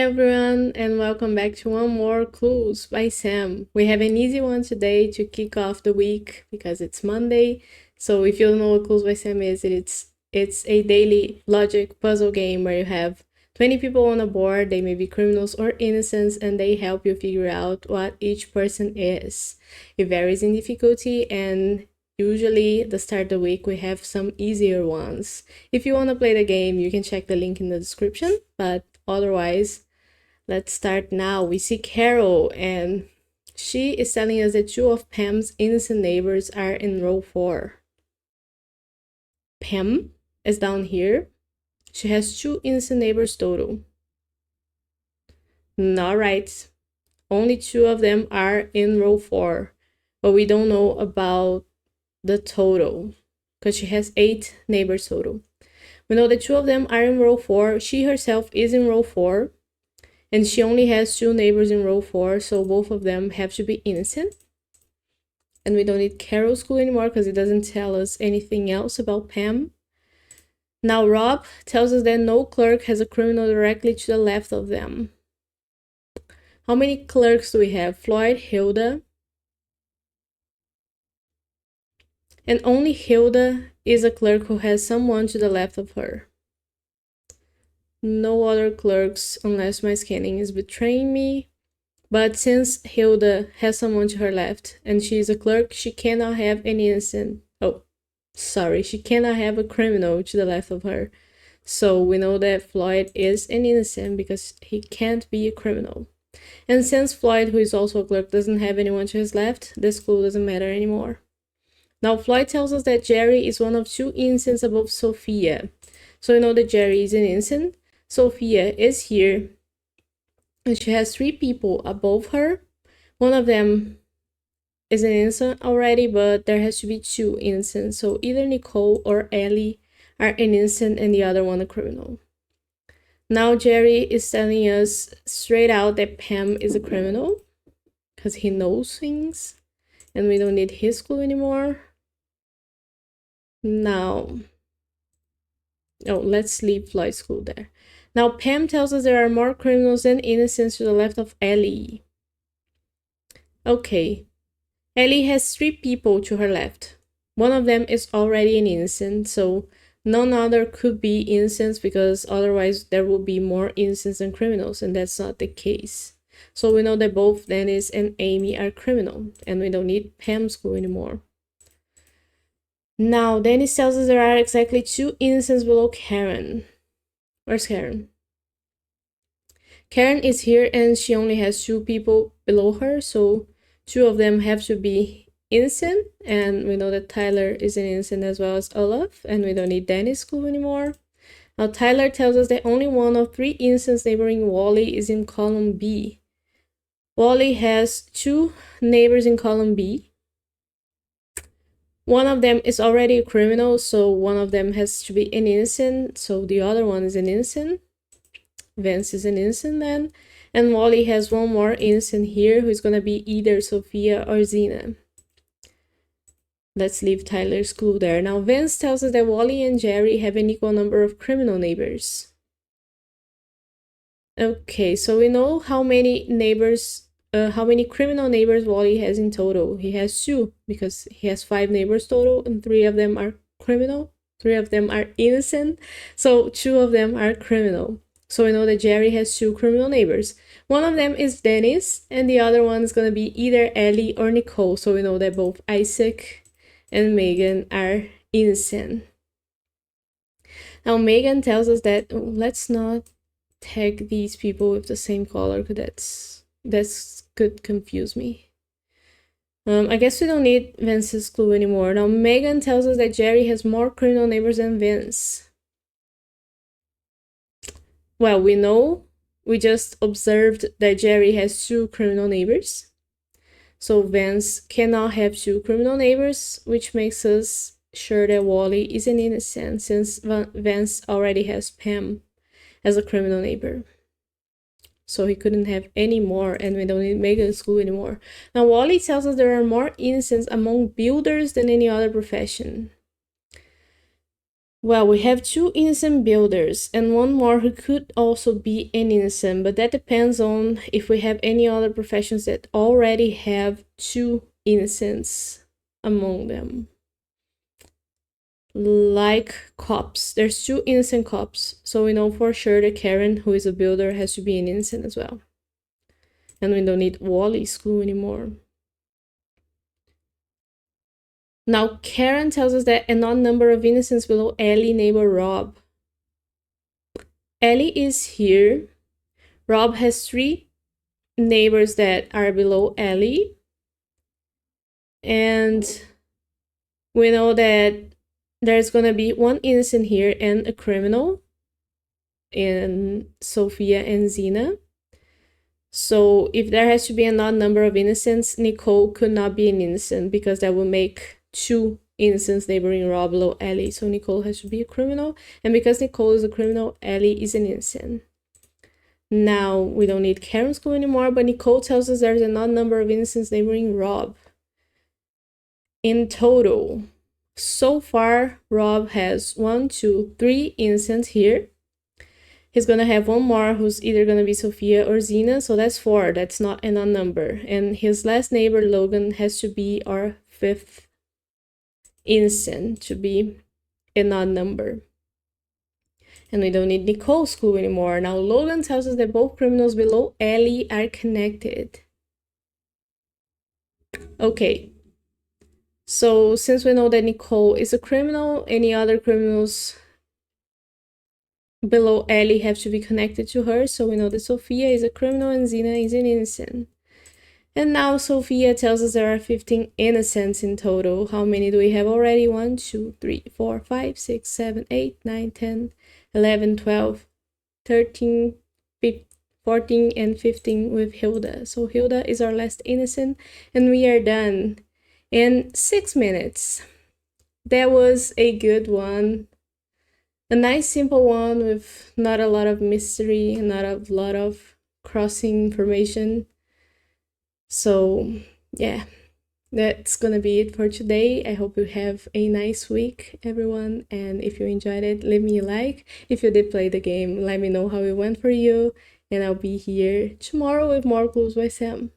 everyone, and welcome back to one more Clues by Sam. We have an easy one today to kick off the week because it's Monday. So if you don't know what Clues by Sam is, it's a daily logic puzzle game where you have 20 people on a board. They may be criminals or innocents, and they help you figure out what each person is. It varies in difficulty, and usually the start of the week we have some easier ones. If you want to play the game, you can check the link in the description, but otherwise, let's start now. We see Carol, and she is telling us that two of Pam's innocent neighbors are in row 4. Pam is down here. She has 2 innocent neighbors total. Not right. Only 2 of them are in row 4, but we don't know about the total because she has 8 neighbors total. We know that 2 of them are in row 4. She herself is in row 4. And she only has 2 neighbors in row 4, so both of them have to be innocent. And we don't need Carol's clue anymore because it doesn't tell us anything else about Pam. Now Rob tells us that no clerk has a criminal directly to the left of them. How many clerks do we have? Floyd, Hilda. And only Hilda is a clerk who has someone to the left of her. No other clerks unless my scanning is betraying me. But since Hilda has someone to her left and she is a clerk, she cannot have an innocent. She cannot have a criminal to the left of her. So we know that Floyd is an innocent because he can't be a criminal. And since Floyd, who is also a clerk, doesn't have anyone to his left, this clue doesn't matter anymore. Now Floyd tells us that Jerry is one of 2 innocents above Sophia. So we know that Jerry is an innocent. Sophia is here, and she has 3 people above her. One of them is an innocent already, but there has to be 2 innocents. So either Nicole or Ellie are an innocent and the other one a criminal. Now Jerry is telling us straight out that Pam is a criminal because he knows things, and we don't need his clue anymore. Now, let's leave Floyd's clue there. Now, Pam tells us there are more criminals than innocents to the left of Ellie. Okay. Ellie has 3 people to her left. One of them is already an innocent, so none other could be innocents because otherwise there would be more innocents than criminals, and that's not the case. So we know that both Dennis and Amy are criminal, and we don't need Pam's clue anymore. Now, Dennis tells us there are exactly 2 innocents below Karen. Where's Karen? Karen is here and she only has 2 people below her, so 2 of them have to be innocent, and we know that Tyler is an innocent as well as Olaf, and we don't need Dennis' clue anymore. Now Tyler tells us that only one of 3 innocents neighboring Wally is in column B. Wally has 2 neighbors in column B. One of them is already a criminal, so one of them has to be an innocent, so the other one is an innocent. Vance is an innocent then. And Wally has 1 more innocent here, who's gonna be either Sophia or Zena. Let's leave Tyler's clue there. Now Vance tells us that Wally and Jerry have an equal number of criminal neighbors. Okay, so we know how many criminal neighbors Wally has in total. He has 2 because he has 5 neighbors total, and 3 of them are criminal. 3 of them are innocent, so 2 of them are criminal. So we know that Jerry has 2 criminal neighbors. One of them is Dennis, and the other one is going to be either Ellie or Nicole. So we know that both Isaac and Megan are innocent. Now Megan tells us that let's not tag these people with the same color because that's could confuse me. I guess we don't need Vince's clue anymore. Now Megan tells us that Jerry has more criminal neighbors than Vince. Well, we just observed that Jerry has 2 criminal neighbors. So Vance cannot have 2 criminal neighbors, which makes us sure that Wally is an innocent since Vance already has Pam as a criminal neighbor. So he couldn't have any more, and we don't need Megan's clue anymore. Now Wally tells us there are more innocents among builders than any other profession. Well, we have 2 innocent builders and one more who could also be an innocent, but that depends on if we have any other professions that already have 2 innocents among them. Like cops, there's 2 innocent cops, so we know for sure that Karen, who is a builder, has to be an innocent as well. And we don't need Wally's clue anymore. Now, Karen tells us that an odd number of innocents below Ellie neighbor Rob. Ellie is here. Rob has 3 neighbors that are below Ellie. And we know that there's gonna be 1 innocent here and a criminal in Sophia and Zena. So if there has to be an odd number of innocents, Nicole could not be an innocent because that would make 2 innocents neighboring Rob below Ellie. So Nicole has to be a criminal. And because Nicole is a criminal, Ellie is an innocent. Now, we don't need Karen's clue anymore, but Nicole tells us there's an odd number of innocents neighboring Rob. In total, so far, Rob has 1, 2, 3 innocents here. He's gonna have 1 more who's either gonna be Sophia or Zena, so that's 4. That's not an odd number. And his last neighbor, Logan, has to be our 5th innocent to be an odd number. And we don't need Nicole's clue anymore. Now, Logan tells us that both criminals below Ellie are connected. Okay. So, since we know that Nicole is a criminal, any other criminals below Ellie have to be connected to her. So we know that Sophia is a criminal and Zena is an innocent. And now Sophia tells us there are 15 innocents in total. How many do we have already? 1, 2, 3, 4, 5, 6, 7, 8, 9, 10, 11, 12, 13, 15, 14, and 15 with Hilda. So Hilda is our last innocent, and we are done in 6 minutes. That was a good one. A nice simple one with not a lot of mystery, not a lot of crossing information. So yeah, that's gonna be it for today. I hope you have a nice week, everyone, and if you enjoyed it, leave me a like. If you did play the game, let me know how it went for you, and I'll be here tomorrow with more Clues by Sam.